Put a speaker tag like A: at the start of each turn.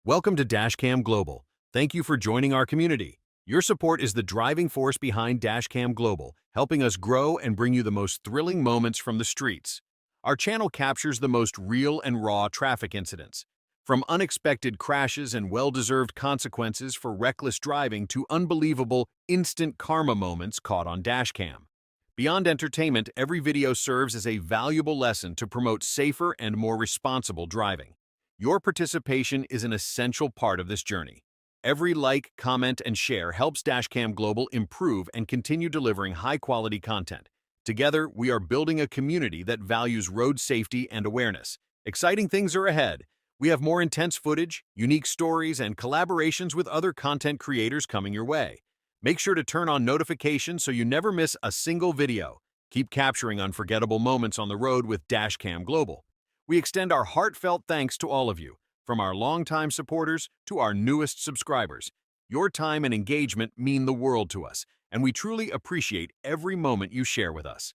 A: Welcome to Dashcam Global. Thank you for joining our community. Your support is the driving force behind Dashcam Global, helping us grow and bring you the most thrilling moments from the streets. Our channel captures the most real and raw traffic incidents, from unexpected crashes and well-deserved consequences for reckless driving to unbelievable instant karma moments caught on Dashcam. Beyond entertainment, every video serves as a valuable lesson to promote safer and more responsible driving. Your participation is an essential part of this journey. Every like, comment, and share helps Dashcam Global improve and continue delivering high-quality content. Together, we are building a community that values road safety and awareness. Exciting things are ahead. We have more intense footage, unique stories, and collaborations with other content creators coming your way. Make sure to turn on notifications so you never miss a single video. Keep capturing unforgettable moments on the road with Dashcam Global. We extend our heartfelt thanks to all of you, from our longtime supporters to our newest subscribers. Your time and engagement mean the world to us, and we truly appreciate every moment you share with us.